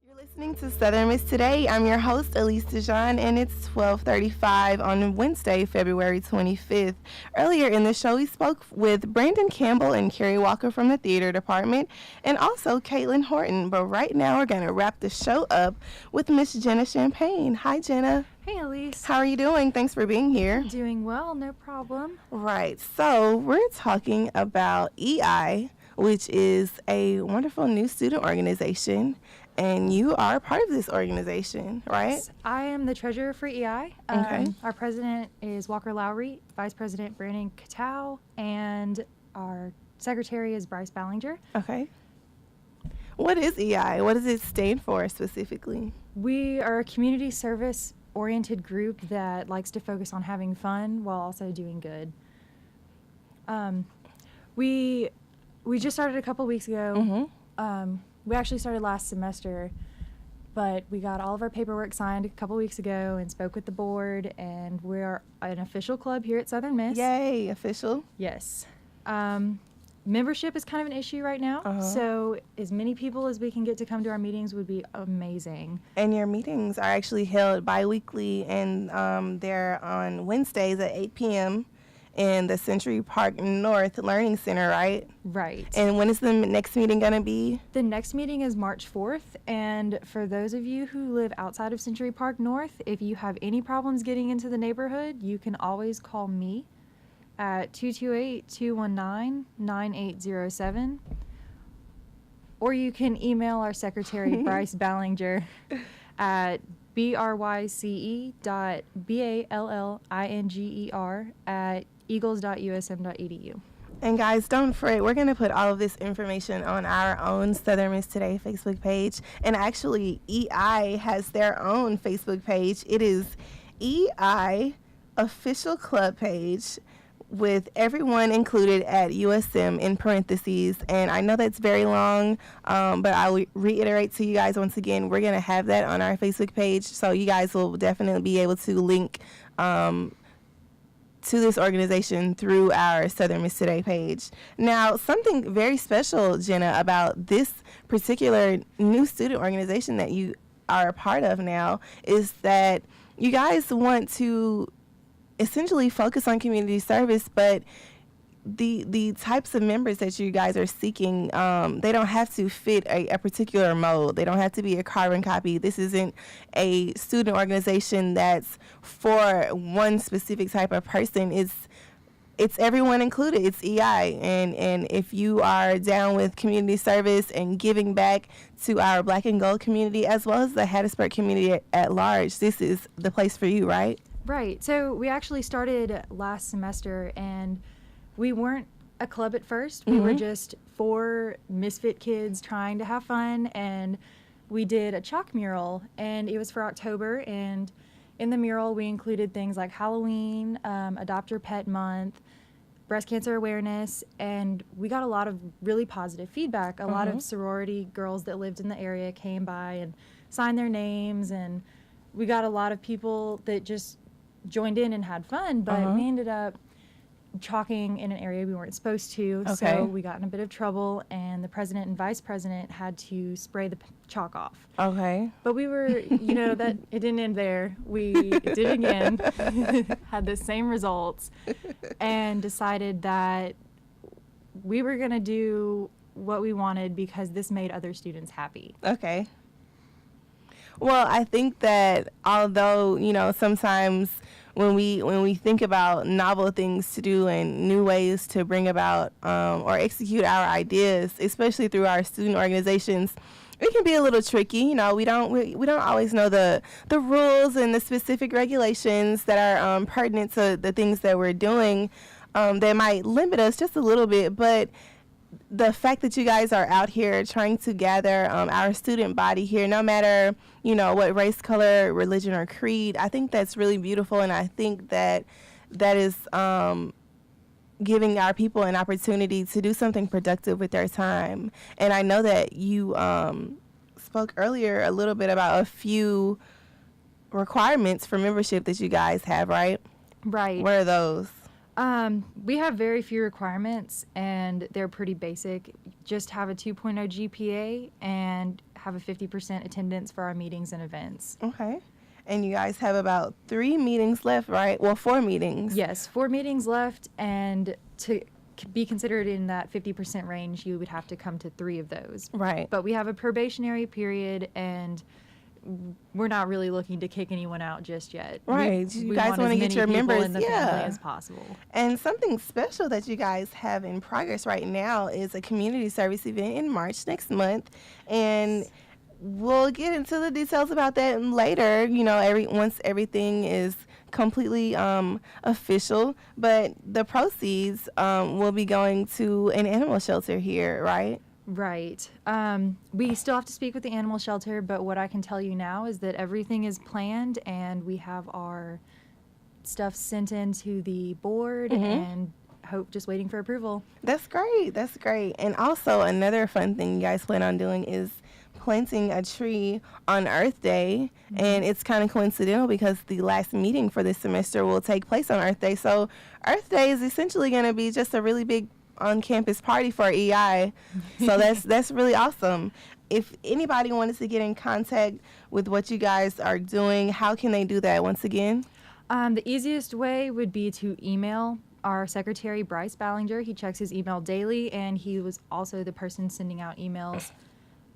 You're listening to Southern Miss Today. I'm your host, Elise Dijon, and it's 12:35 on Wednesday, February 25th. Earlier in the show, we spoke with Brandon Campbell and Carrie Walker from the theater department, and also Caitlin Horton. But right now, we're going to wrap the show up with Miss Jenna Champagne. Hi, Jenna. Hey, Elise. How are you doing? Thanks for being here. Doing well, no problem. Right. So we're talking about EI, which is a wonderful new student organization. And you are part of this organization, right? Yes, I am the treasurer for EI. Okay. Our president is Walker Lowry, vice president Brandon Katow, and our secretary is Bryce Ballinger. Okay. What is EI? What does it stand for specifically? We are a community service oriented group that likes to focus on having fun while also doing good. We just started a couple weeks ago. Mm-hmm. We actually started last semester, but we got all of our paperwork signed a couple weeks ago and spoke with the board, and we are an official club here at Southern Miss. Yay, official. Yes. Membership is kind of an issue right now, so as many people as we can get to come to our meetings would be amazing. And your meetings are actually held bi-weekly, and they're on Wednesdays at 8 p.m. in the Century Park North Learning Center, right? Right. And when is the next meeting going to be? The next meeting is March 4th, and for those of you who live outside of Century Park North, if you have any problems getting into the neighborhood, you can always call me at 228-219-9807, or you can email our secretary, Bryce Ballinger, at bryceballinger@eagles.usm.edu. And guys, don't fret. We're going to put all of this information on our own Southern Miss Today Facebook page. And actually, EI has their own Facebook page. It is EI Official Club page with everyone included at USM in parentheses. And I know that's very long, but I'll reiterate to you guys once again, we're going to have that on our Facebook page. So you guys will definitely be able to link to this organization through our Southern Miss Today page. Now, something very special, Jenna, about this particular new student organization that you are a part of now is that you guys want to essentially focus on community service, but the types of members that you guys are seeking, they don't have to fit a particular mold. They don't have to be a carbon copy. This isn't a student organization that's for one specific type of person. It's everyone included. It's EI. And if you are down with community service and giving back to our Black and Gold community as well as the Hattiesburg community at large, this is the place for you, right? Right. So we actually started last semester, and we weren't a club at first. We were just 4 misfit kids trying to have fun, and we did a chalk mural, and it was for October, and in the mural we included things like Halloween, Adopt Your Pet Month, breast cancer awareness, and we got a lot of really positive feedback. A lot of sorority girls that lived in the area came by and signed their names, and we got a lot of people that just joined in and had fun, but we ended up chalking in an area we weren't supposed to, so we got in a bit of trouble, and the president and vice president had to spray the chalk off. Okay. But we were, that it didn't end there. We did it again, had the same results, and decided that we were going to do what we wanted because this made other students happy. Okay. Well, I think that although, sometimes when we think about novel things to do and new ways to bring about or execute our ideas, especially through our student organizations, it can be a little tricky. We don't always know the rules and the specific regulations that are pertinent to the things that we're doing. That might limit us just a little bit, but the fact that you guys are out here trying to gather our student body here, no matter, what race, color, religion, or creed, I think that's really beautiful, and I think that is giving our people an opportunity to do something productive with their time. And I know that you spoke earlier a little bit about a few requirements for membership that you guys have, right? Right. What are those? We have very few requirements, and they're pretty basic. Just have a 2.0 GPA and have a 50% attendance for our meetings and events. Okay. And you guys have about 3 meetings left, right? Well, 4 meetings. Yes, 4 meetings left, and to be considered in that 50% range, you would have to come to 3 of those. Right. But we have a probationary period, and we're not really looking to kick anyone out just yet. Right. We You guys want want to as get many your people members in the family as possible. And something special that you guys have in progress right now is a community service event in March next month. And we'll get into the details about that later, once everything is completely official. But the proceeds will be going to an animal shelter here, right? Right. We still have to speak with the animal shelter, but what I can tell you now is that everything is planned, and we have our stuff sent in to the board and just waiting for approval. That's great. That's great. And also another fun thing you guys plan on doing is planting a tree on Earth Day. And it's kind of coincidental because the last meeting for this semester will take place on Earth Day. So Earth Day is essentially going to be just a really big on-campus party for EI. So that's really awesome. If anybody wanted to get in contact with what you guys are doing, how can they do that once again? The easiest way would be to email our secretary, Bryce Ballinger. He checks his email daily, and he was also the person sending out emails.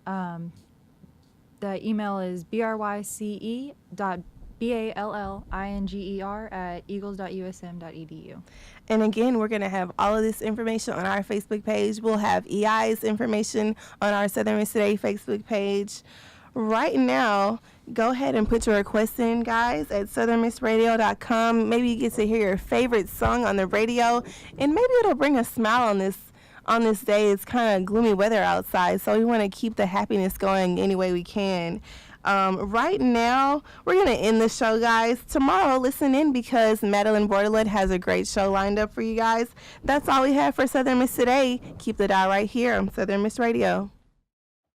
The email is bryce.ballinger@eagles.usm.edu. And again, we're going to have all of this information on our Facebook page. We'll have EI's information on our Southern Miss Today Facebook page. Right now, go ahead and put your requests in, guys, at southernmissradio.com. Maybe you get to hear your favorite song on the radio, and maybe it'll bring a smile on this day. It's kind of gloomy weather outside, so we want to keep the happiness going any way we can. Right now, we're going to end the show, guys. Tomorrow, listen in because Madeline Bordelot has a great show lined up for you guys. That's all we have for Southern Miss Today. Keep the dial right here on Southern Miss Radio.